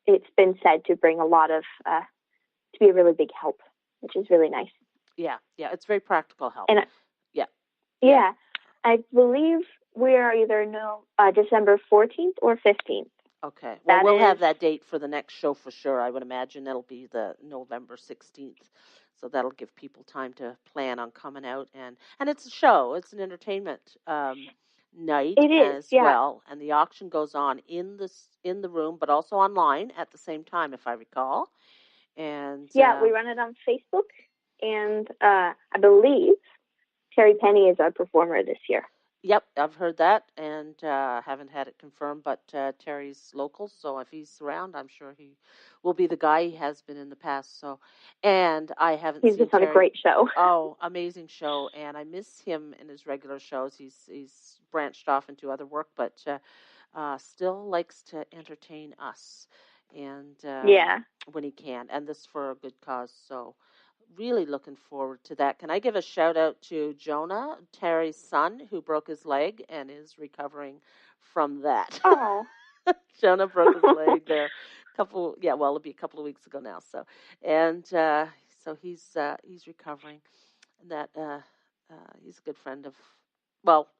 it's been said to bring a lot of, to be a really big help, which is really nice. Yeah, it's very practical help. And yeah, I believe we are either December 14th or 15th. Okay, well, we'll have that date for the next show for sure. I would imagine it'll be the November 16th. So that'll give people time to plan on coming out. And it's a show. It's an entertainment night well. And the auction goes on in the room, but also online at the same time, if I recall. And we run it on Facebook. And I believe Terry Penny is our performer this year. Yep, I've heard that, and haven't had it confirmed, but Terry's local, so if he's around, I'm sure he will be the guy. He has been in the past, so, and I haven't seen He's just on a great show. Oh, amazing show, and I miss him in his regular shows. He's branched off into other work, but still likes to entertain us, and when he can, and this for a good cause, so really looking forward to that. Can I give a shout out to Jonah, Terry's son, who broke his leg and is recovering from that. Oh. Jonah broke his leg there it'll be a couple of weeks ago now. So, and so he's recovering. And that he's a good friend of,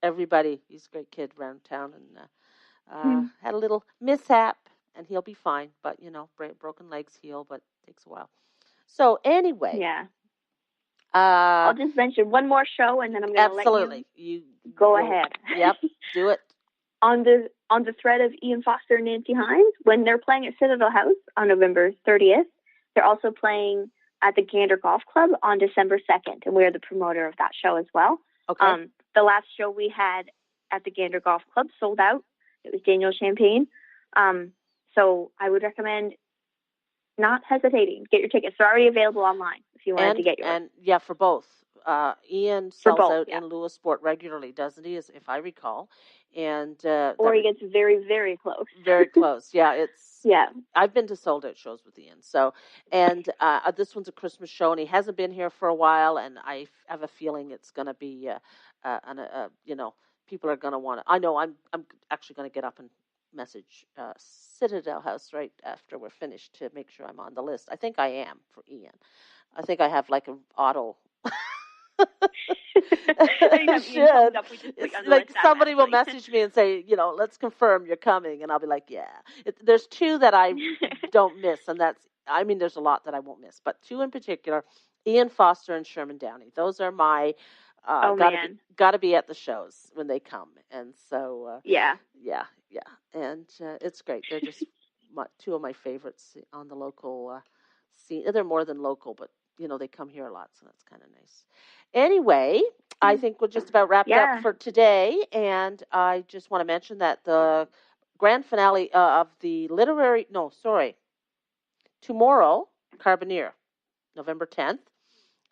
everybody. He's a great kid around town, and had a little mishap, and he'll be fine. But broken legs heal, but it takes a while. So anyway, I'll just mention one more show, and then I'm going to let you go ahead. Yep, do it. On the thread of Ian Foster and Nancy Hines, when they're playing at Citadel House on November 30th, they're also playing at the Gander Golf Club on December 2nd, and we're the promoter of that show as well. Okay. The last show we had at the Gander Golf Club sold out. It was Daniel Champagne. So I would recommend not hesitating. Get your tickets. They're already available online if you wanted to get yours. And for both. Ian sells out in Lewisport regularly, doesn't he? If I recall. And or he gets very, very close. Very close. Yeah, I've been to sold out shows with Ian. So, and this one's a Christmas show, and he hasn't been here for a while, and I have a feeling it's going to be, people are going to want to. I know I'm actually going to get up and message Citadel House right after we're finished to make sure I'm on the list. I think I am for Ian. I think I have like an auto. Like somebody will message me and say, let's confirm you're coming, and I'll be like, yeah. There's two that I don't miss, and there's a lot that I won't miss, but two in particular, Ian Foster and Sherman Downey. Those are my gotta be at the shows when they come, and so yeah, and it's great. They're just two of my favorites on the local scene. They're more than local, but they come here a lot, so that's kind of nice. Anyway, I think we're just about wrapped up for today, and I just want to mention that the grand finale of the tomorrow, Carboneer, November 10th.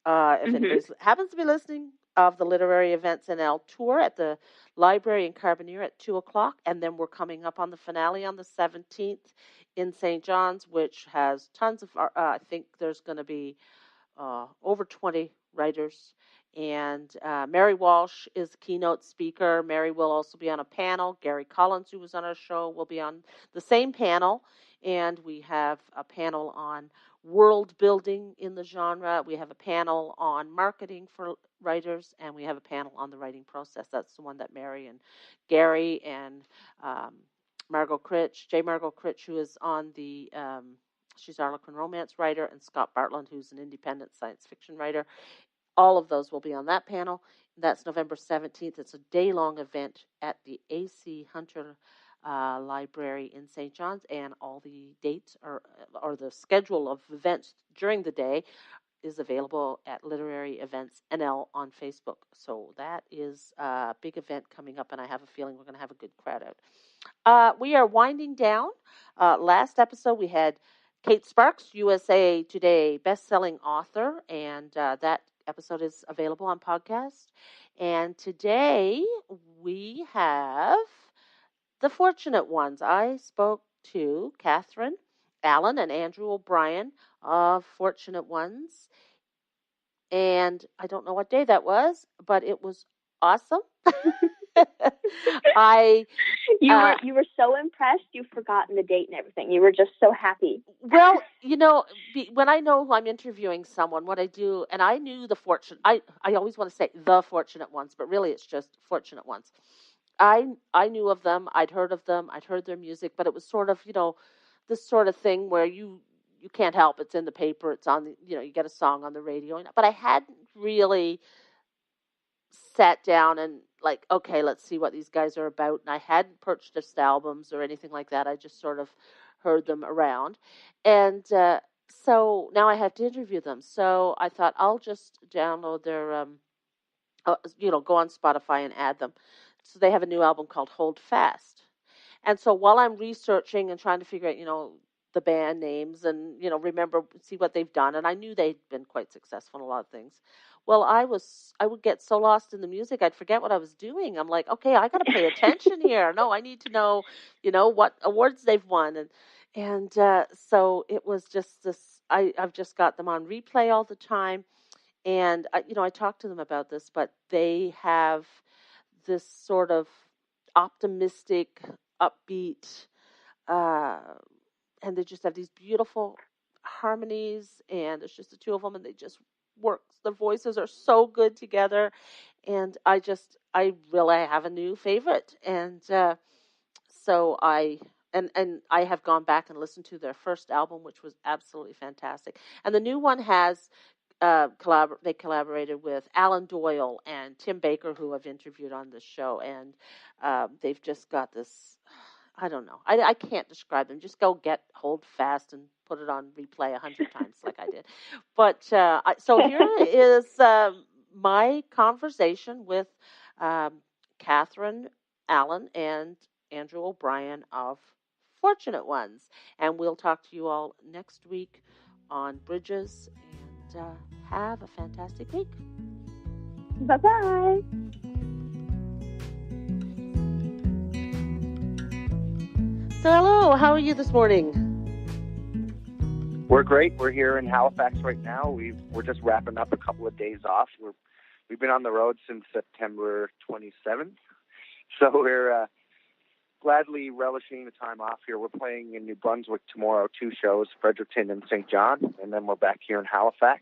If anybody happens to be listening, of the Literary Events NL tour at the library in Carboneer at 2:00, and then we're coming up on the finale on the 17th in St. John's, which has tons of, I think there's going to be over 20 writers, and Mary Walsh is the keynote speaker. Mary will also be on a panel. Gary Collins, who was on our show, will be on the same panel, and we have a panel on world building in the genre. We have a panel on marketing for writers, and we have a panel on the writing process. That's the one that Mary and Gary and Margot Critch, who is on the she's Harlequin romance writer, and Scott Bartland, who's an independent science fiction writer. All of those will be on that panel. That's November 17th. It's a day-long event at the A.C. Hunter Library in St. John's, and all the dates or the schedule of events during the day is available at Literary Events NL on Facebook. So that is a big event coming up, and I have a feeling we're going to have a good crowd out. We are winding down. Last episode we had Kate Sparks, USA Today best-selling author, and that episode is available on podcast. And today we have the fortunate ones. I spoke to Catherine Allen and Andrew O'Brien of Fortunate Ones, and I don't know what day that was, but it was awesome. I You were so impressed, you've forgotten the date and everything. You were just so happy. Well, when I know I'm interviewing someone, what I do, and I knew I always want to say the fortunate ones, but really it's just fortunate ones. I knew of them, I'd heard of them, I'd heard their music, but it was sort of, this sort of thing where you can't help. It's in the paper, it's on the, you get a song on the radio, but I hadn't really sat down and like, okay, let's see what these guys are about. And I hadn't purchased albums or anything like that. I just sort of heard them around. And so now I have to interview them. So I thought I'll just download their, go on Spotify and add them. So they have a new album called Hold Fast. And so while I'm researching and trying to figure out, the band names and, see what they've done. And I knew they'd been quite successful in a lot of things. Well, I would get so lost in the music, I'd forget what I was doing. I'm like, okay, I got to pay attention here. No, I need to know, what awards they've won. And so it was just this, I've just got them on replay all the time. And, I talked to them about this, but they have this sort of optimistic, upbeat, and they just have these beautiful harmonies, and it's just the two of them, and they just work. Their voices are so good together, and I really have a new favorite, and so and I have gone back and listened to their first album, which was absolutely fantastic, and the new one has. They collaborated with Alan Doyle and Tim Baker, who I've interviewed on this show, and they've just got this. I don't know. I can't describe them. Just go Hold Fast and put it on replay 100 times like I did. But so here is my conversation with Catherine Allen and Andrew O'Brien of Fortunate Ones. And we'll talk to you all next week on Bridges. And have a fantastic week. Bye-bye. So hello, how are you this morning? We're great. We're here in Halifax right now. We're just wrapping up a couple of days off. We've been on the road since September 27th, so we're gladly relishing the time off here. We're playing in New Brunswick tomorrow, 2 shows, Fredericton and St. John, and then we're back here in Halifax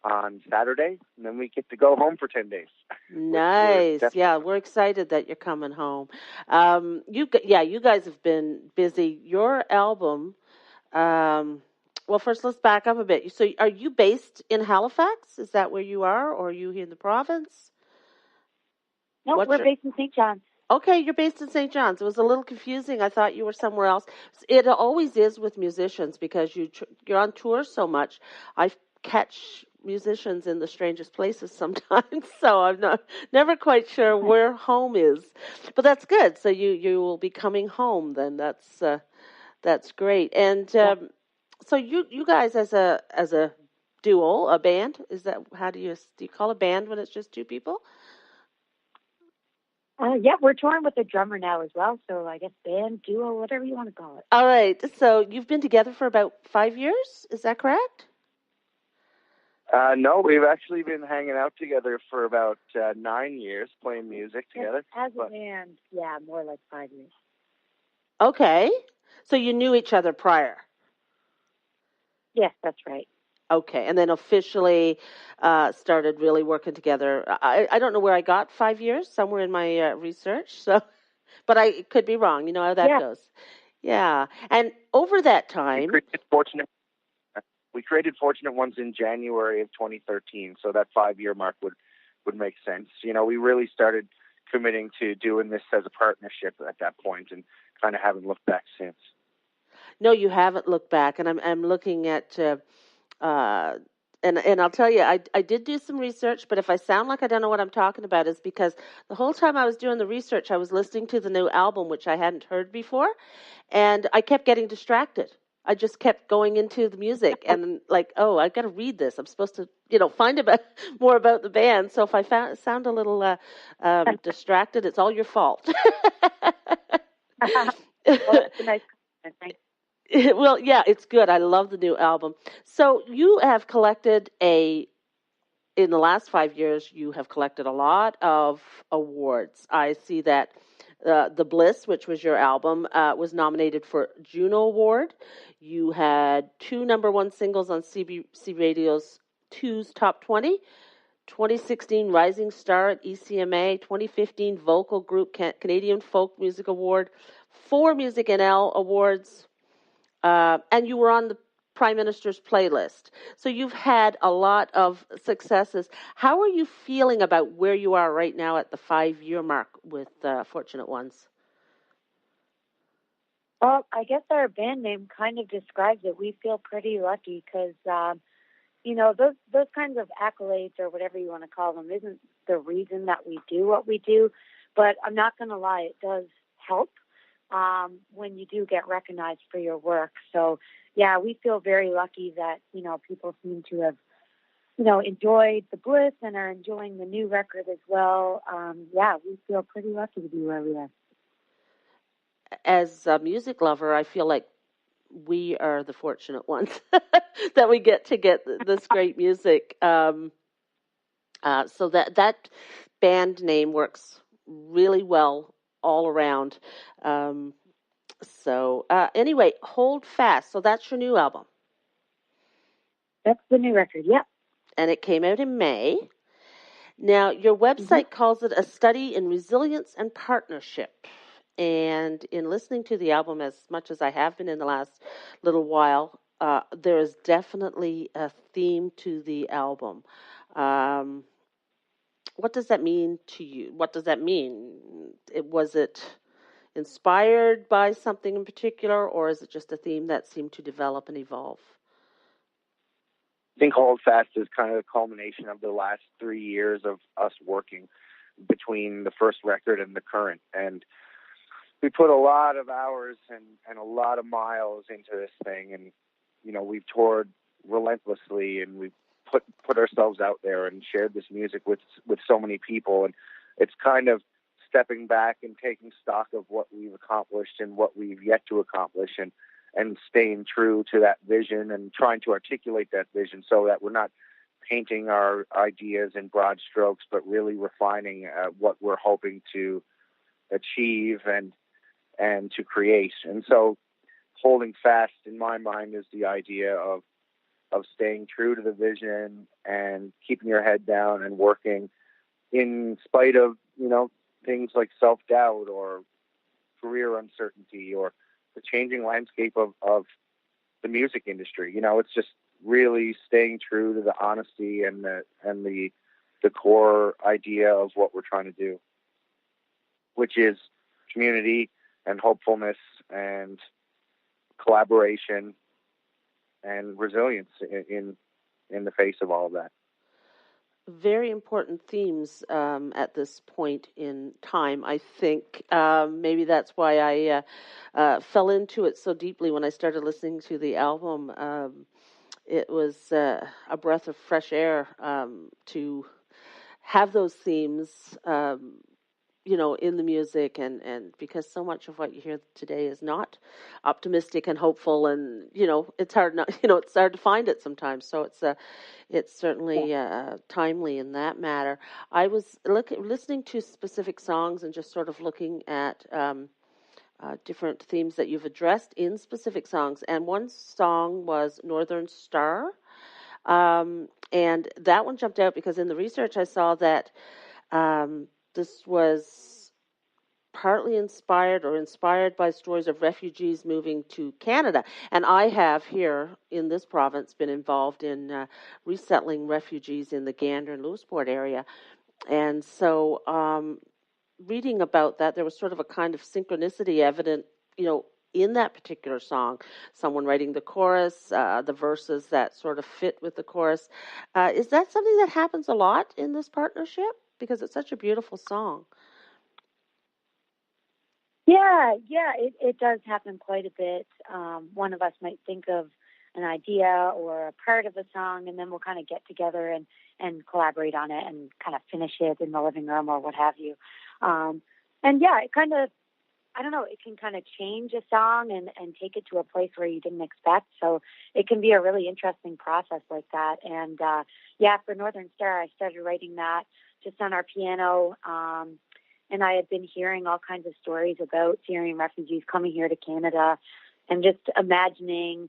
on Saturday, and then we get to go home for 10 days. Nice. Yeah, we're excited that you're coming home. You guys have been busy. Your album, well, first let's back up a bit. So are you based in Halifax? Is that where you are, or are you here in the province? No, we're based in St. John's. Okay, you're based in St. John's. It was a little confusing. I thought you were somewhere else. It always is with musicians because you're on tour so much. I catch musicians in the strangest places sometimes, so I'm never quite sure where home is. But that's good. So you will be coming home then. That's great. And so you guys as a duo, a band, is that do you call a band when it's just 2 people? Yeah, we're touring with a drummer now as well, so I guess band, duo, whatever you want to call it. All right, so you've been together for about 5 years, is that correct? No, we've actually been hanging out together for about 9 years, playing music together. As a band, yeah, more like 5 years. Okay, so you knew each other prior? Yes, that's right. Okay, and then officially started really working together. I don't know where I got 5 years, somewhere in my research, so, but I could be wrong. You know how that goes. Yeah, and over that time... We created Fortunate Ones in January of 2013, so that 5-year mark would make sense. We really started committing to doing this as a partnership at that point and kind of haven't looked back since. No, you haven't looked back, and I'm looking at... And I'll tell you, I did do some research, but if I sound like I don't know what I'm talking about, it's because the whole time I was doing the research, I was listening to the new album, which I hadn't heard before, and I kept getting distracted. I just kept going into the music and like, oh, I got to read this. I'm supposed to, find more about the band. So if I sound a little distracted, it's all your fault. Well, it's a nice compliment. Thanks. Well, yeah, it's good. I love the new album. So you have collected a in the last 5 years, you have collected a lot of awards. I see that The Bliss, which was your album, was nominated for Juno Award. You had 2 #1 singles on CBC Radio's 2's Top 20, 2016 Rising Star at ECMA, 2015 Vocal Group Canadian Folk Music Award, 4 Music NL Awards, and you were on the Prime Minister's playlist. So you've had a lot of successes. How are you feeling about where you are right now at the 5-year mark with Fortunate Ones? Well, I guess our band name kind of describes it. We feel pretty lucky because, those kinds of accolades or whatever you want to call them isn't the reason that we do what we do. But I'm not going to lie, it does help when you do get recognized for your work. So, yeah, we feel very lucky that, people seem to have, enjoyed The Bliss and are enjoying the new record as well. We feel pretty lucky to be where we are. As a music lover, I feel like we are the fortunate ones that we get this great music. So that band name works really well all around. Anyway, Hold Fast. So that's your new album. That's the new record, yep. And it came out in May. Now, your website calls it a study in resilience and partnership. And in listening to the album as much as I have been in the last little while, there is definitely a theme to the album. What does that mean to you? What does that mean? Was it inspired by something in particular, or is it just a theme that seemed to develop and evolve? I think Hold Fast is kind of the culmination of the last 3 years of us working between the first record and the current. And we put a lot of hours and a lot of miles into this thing. And, we've toured relentlessly, and we've put ourselves out there and shared this music with so many people. And it's kind of stepping back and taking stock of what we've accomplished and what we've yet to accomplish, and staying true to that vision and trying to articulate that vision so that we're not painting our ideas in broad strokes, but really refining what we're hoping to achieve and to create. And so holding fast, in my mind, is the idea of staying true to the vision and keeping your head down and working in spite of, things like self-doubt or career uncertainty or the changing landscape of the music industry. It's just really staying true to the honesty and the core idea of what we're trying to do, which is community and hopefulness and collaboration and resilience in the face of all of that. Very important themes at this point in time. I think maybe that's why I fell into it so deeply when I started listening to the album. It was a breath of fresh air to have those themes, in the music, and because so much of what you hear today is not optimistic and hopeful, and it's hard not, it's hard to find it sometimes. So it's certainly timely in that matter. I was listening to specific songs and just sort of looking at different themes that you've addressed in specific songs, and one song was Northern Star, and that one jumped out because in the research I saw that this was partly inspired by stories of refugees moving to Canada. And I have here in this province been involved in resettling refugees in the Gander and Lewisport area. And so reading about that, there was sort of a kind of synchronicity evident, in that particular song. Someone writing the chorus, the verses that sort of fit with the chorus. Is that something that happens a lot in this partnership? Because it's such a beautiful song. Yeah, it does happen quite a bit. One of us might think of an idea or a part of a song, and then we'll kind of get together and collaborate on it and kind of finish it in the living room or what have you. It kind of, I don't know, it can kind of change a song and take it to a place where you didn't expect. So it can be a really interesting process like that. And for Northern Star, I started writing that just on our piano. And I had been hearing all kinds of stories about Syrian refugees coming here to Canada and just imagining